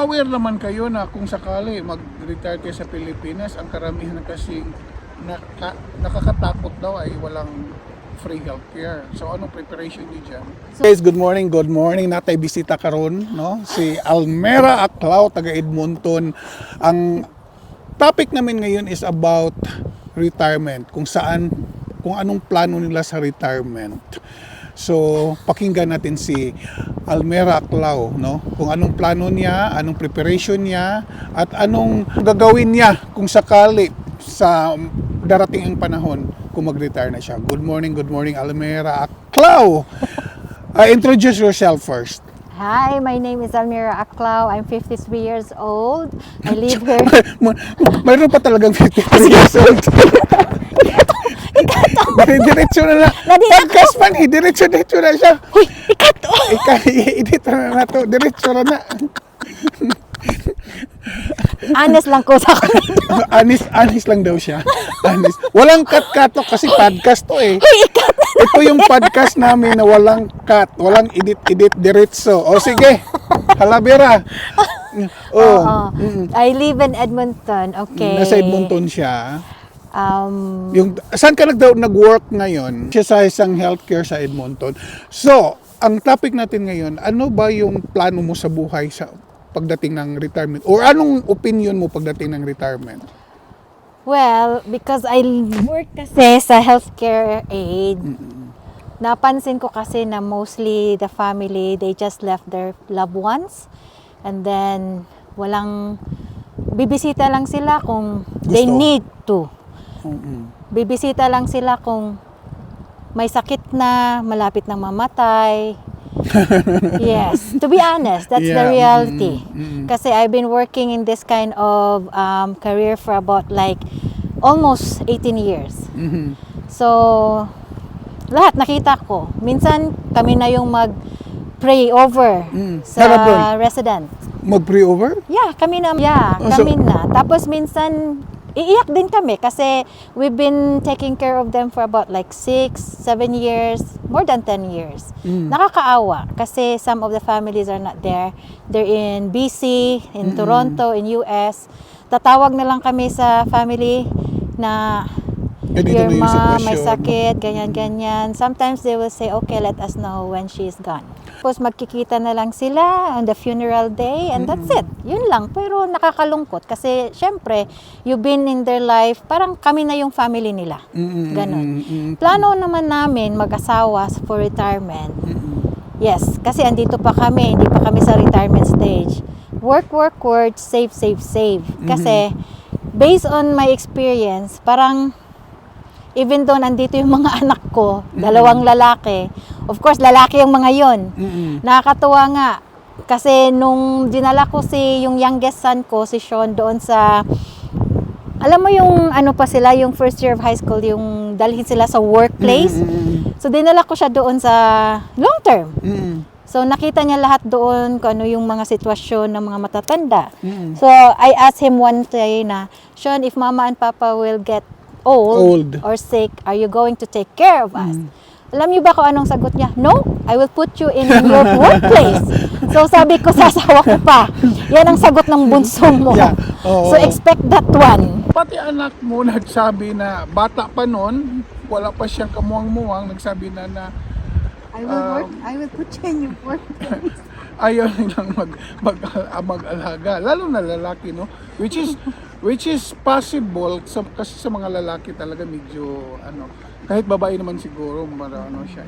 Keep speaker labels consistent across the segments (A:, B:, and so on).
A: aware naman kayo na kung sakali mag-retire kayo sa Pilipinas, ang karamihan kasing nakakatakot daw ay walang free healthcare. So anong preparation niyo dyan? Guys, good morning. Natay bisita karon, no? Si Almera Aclao, taga Edmonton. Ang topic namin ngayon is about retirement, kung anong plano nila sa retirement. So, pakinggan natin si Almera Aclao, no? Kung anong plano niya, anong preparation niya, at anong gagawin niya kung sakali sa darating ang panahon kung mag-retire na siya. Good morning, Almera Aclao. Introduce yourself first.
B: Hi, my name is Almera Aclao. I'm 53 years old. I live here.
A: Mayroon pa talagang 53 years old. Diretso na. Podcast man, diretso na siya.
B: Uy, ikato!
A: I-edit na to. Diretso na.
B: Honest lang ko sa akin.
A: Honest lang daw siya. Honest. Walang cut to kasi podcast to eh.
B: Uy, ikato!
A: Ito yung podcast namin na walang cut, walang edit diretso. O sige, Halabera.
B: Oo. I live in Edmonton. Okay.
A: Nasa Edmonton siya. Saan ka nag-work ngayon? Siya sa isang healthcare sa Edmonton. So, ang topic natin ngayon, ano ba yung plano mo sa buhay sa pagdating ng retirement? Or anong opinion mo pagdating ng retirement?
B: Well, because I work kasi sa healthcare aid, napansin ko kasi na mostly the family, they just left their loved ones. And then, bibisita lang sila kung they need to. Bibisita lang sila kung may sakit na, malapit nang mamatay. Yes, to be honest, that's the reality. Kasi I've been working in this kind of career for about like almost 18 years. So, lahat nakita ko. Minsan kami na yung mag-pray over sa resident.
A: Mag-pray over?
B: Yeah, kami na. Tapos minsan iiyak din kami kasi we've been taking care of them for about like 6, 7 years, more than 10 years. Nakakaawa kasi some of the families are not there. They're in BC, in Toronto, in US. Tatawag na lang kami sa family na your mom may sakit, ganyan. Sometimes they will say, okay, let us know when she's gone. Tapos magkikita na lang sila on the funeral day and that's it. Yun lang. Pero nakakalungkot kasi syempre, you've been in their life, parang kami na yung family nila. Ganon. Plano naman namin mag-asawa for retirement. Yes, kasi andito pa kami, hindi pa kami sa retirement stage. Work, save. Kasi based on my experience, parang even though nandito yung mga anak ko, dalawang lalaki, of course, lalaki yung mga yon. Nakakatuwa nga. Kasi nung dinala ko yung youngest son ko, si Sean, doon sa, alam mo yung ano pa sila, yung first year of high school, yung dalhin sila sa workplace. So, dinala ko siya doon sa long term. So, nakita niya lahat doon kung ano yung mga sitwasyon ng mga matatanda. So, I asked him one day na, Sean, if mama and papa will get old or sick, are you going to take care of us? Alam niyo ba kung anong sagot niya? No, I will put you in your workplace. So sabi ko, sasawa ko pa. Yan ang sagot ng bunso mo. So expect that one.
A: Pati anak mo nagsabi na bata pa noon, wala pa siyang kamuwang-muwang, nagsabi na
B: I will put you in your workplace.
A: Ayaw nilang mag-alaga, lalo na lalaki, no? Which is possible kasi sa mga lalaki talaga medyo kahit babae naman siguro siya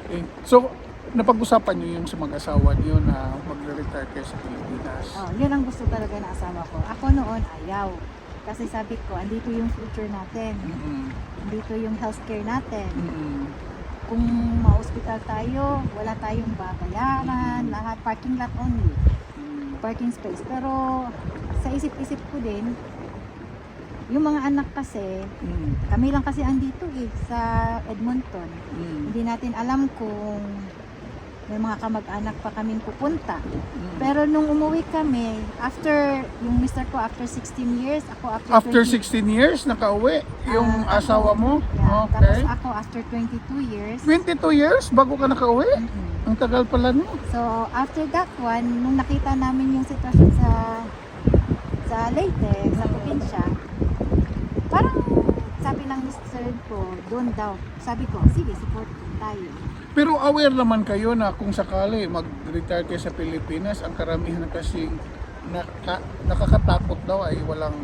A: eh. So napag-usapan niyo yung sa mag-asawa niyo na magre-retire kayo sa Pilipinas.
B: Yun ang gusto talaga na asawa ko. Ako noon ayaw. Kasi sabi ko, andito yung future natin. Andito yung healthcare natin. Kung ma-hospital tayo, wala tayong babayaran, lahat parking lot only. Parking space. Pero sa isip-isip ko din, yung mga anak kasi, kami lang kasi andito sa Edmonton. Hindi natin alam kung may mga kamag-anak pa kaming pupunta. Pero nung umuwi kami, yung mister ko after 16 years, ako
A: after 16 years nakauwi yung asawa mo?
B: Yeah,
A: Okay.
B: Tapos ako after 22 years.
A: 22 years bago ka nakauwi? Ang tagal pala no.
B: So after that one, nung nakita namin yung sitwasyon sa Leyte, sa probinsya, parang sabi ng Mr. ko, doon daw. Sabi ko, sige, support tayo.
A: Pero aware naman kayo na kung sakali mag-retire kayo sa Pilipinas, ang karamihan na kasing nakakatakot daw ay walang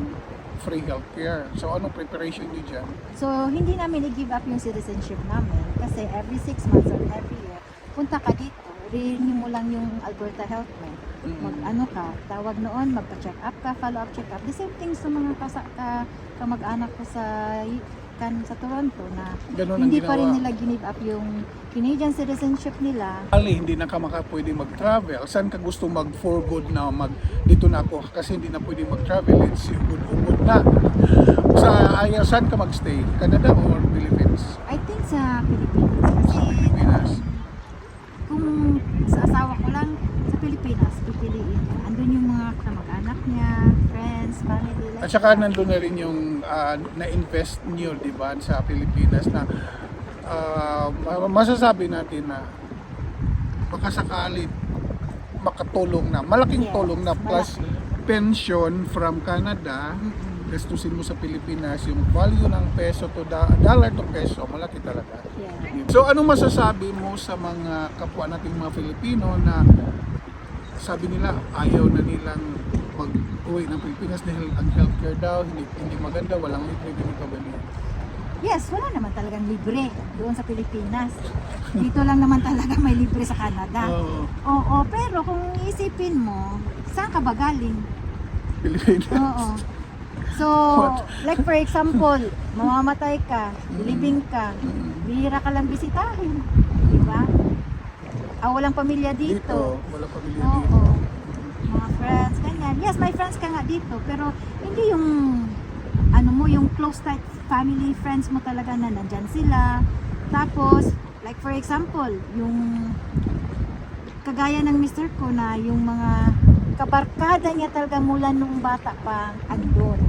A: free healthcare. So anong preparation niyo dyan?
B: So, hindi namin i-give up yung citizenship namin kasi every 6 months or every year, punta ka dito, renew mo lang yung Alberta Health Plan. Mag-ano ka, tawag noon, magpa-check up ka, follow-up check up. The same thing sa mga kamag-anak ko sa Toronto na
A: Ganun ang
B: hindi pa rin
A: ginawa.
B: nila give up yung Canadian citizenship nila.
A: Ali, hindi na ka pwede mag-travel. Saan ka gusto mag-for good na dito na ako kasi hindi na pwede mag-travel. It's good na. Saan ka mag-stay? Canada or Philippines?
B: I think sa Pilipinas. Kasi
A: Pilipinas.
B: kung sa asawa ko lang sa Pilipinas, pipiliin. Andun yung mga kamag-anak niya, friends, family. Like
A: At saka
B: that.
A: nandun na rin yung na-invest niyo, di ba, sa Pilipinas na masasabi natin na baka sakali makatulong na, malaking
B: Yes,
A: tulong na plus
B: malaki.
A: pension from Canada, gastusin mo sa Pilipinas, yung value ng peso to dollar to peso, malaki talaga.
B: Yeah.
A: So anong masasabi mo sa mga kapwa nating mga Filipino na sabi nila ayaw na nilang mag-uwi ng Pilipinas dahil ang healthcare daw hindi maganda, walang libre ganito ganito.
B: Yes, wala naman talagang libre doon sa Pilipinas. Dito lang naman talaga may libre sa Canada.
A: Oo,
B: Oo, pero kung isipin mo, saan ka ba galing?
A: Pilipinas.
B: Oo. So,
A: What?
B: like for example, mamamatay ka, living ka, bihira ka lang bisitahin. Di ba? Walang pamilya dito.
A: Wala pamilya
B: Oo.
A: dito.
B: Mga friends, ganyan. Yes, may friends ka nga dito, pero hindi yung ano mo, yung close tight family, friends mo talaga na nandyan sila. Tapos, like for example, yung kagaya ng mister ko na yung mga kabarkada niya talaga mula nung bata pa andun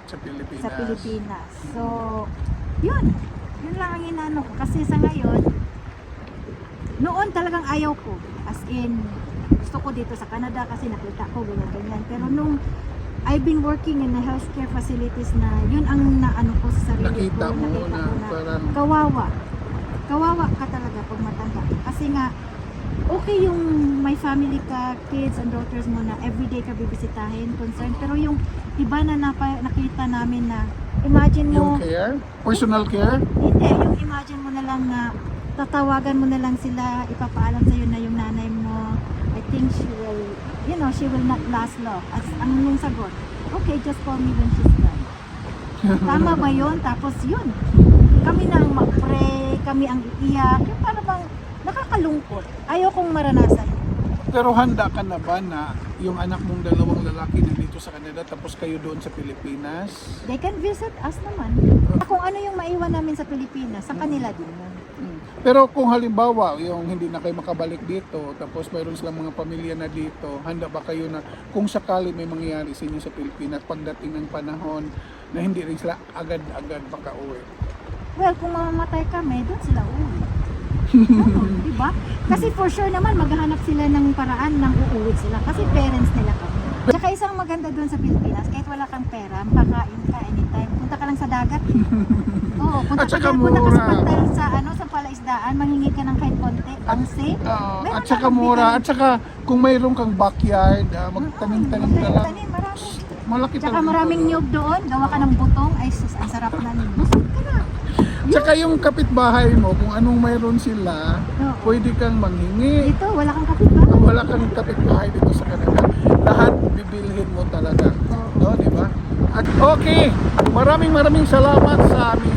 A: Sa Pilipinas.
B: sa Pilipinas. So, yun. Yun lang ang inano ko. Kasi sa ngayon, noon talagang ayaw ko. As in, gusto ko dito sa Canada kasi nakita ko ganyan-ganyan. Pero nung I've been working in the healthcare facilities na yun ang naano ko sa sarili
A: Nakita
B: ko.
A: mo
B: Nakita
A: na
B: ko na
A: parang
B: kawawa. Kawawa ka talaga pag matanda. Kasi nga, okay yung may family ka, kids and daughters mo na everyday ka bibisitahin, concern. Pero yung iba na nakita namin na, imagine mo,
A: yung care, personal care.
B: hindi, yung imagine mo na lang na tatawagan mo na lang sila, ipapaalam sa'yo na yung nanay mo, I think she will, she will not last long. As ang nung sagot, okay, just call me when she's done. Tama ba yun? Tapos yun, kami na ang mag-pray, kami ang iiyak, yung parang bang nakakalungkot. Ayaw kong maranasan.
A: Pero handa ka na ba na yung anak mong dalawang lalaki nandito sa Canada tapos kayo doon sa Pilipinas?
B: They can visit us naman. Kung ano yung maiwan namin sa Pilipinas, sa kanila din yun.
A: Pero kung halimbawa yung hindi na kayo makabalik dito tapos mayroon silang mga pamilya na dito, handa ba kayo na kung sakali may mangyayari sa inyo sa Pilipinas pagdating ng panahon na hindi rin sila agad-agad makauwi?
B: Well, kung mamamatay kami, doon sila uwi. Oo, diba? Kasi for sure naman, maghahanap sila ng paraan ng uuwi sila. Kasi parents nila kami. Tsaka isang maganda doon sa Pilipinas, kahit wala kang pera, makakain ka anytime. Punta ka lang sa dagat. Oo, punta
A: At saka
B: ka sa
A: mura.
B: pantal sa palaisdaan, manghingi ka ng kahit konti, pangse.
A: At
B: Meron na
A: saka
B: kang
A: mura,
B: bigay.
A: at saka kung mayroon kang backyard, magtanim-tanim ka lang.
B: Tanim, marami.
A: Malaki
B: Tsaka
A: talaga
B: maraming
A: ito.
B: niyog doon, gawa ka ng butong, ay sus, ang sarap na ninyo. Busog ka na.
A: Tsaka yung kapitbahay mo, kung anong mayroon sila,
B: Oo.
A: pwede kang manghingi.
B: Dito, wala kang kapitbahay.
A: Wala kang kapitbahay dito sa Canada. Lahat bibilhin mo talaga.
B: Oo.
A: No, di ba? At okay, maraming salamat sa aming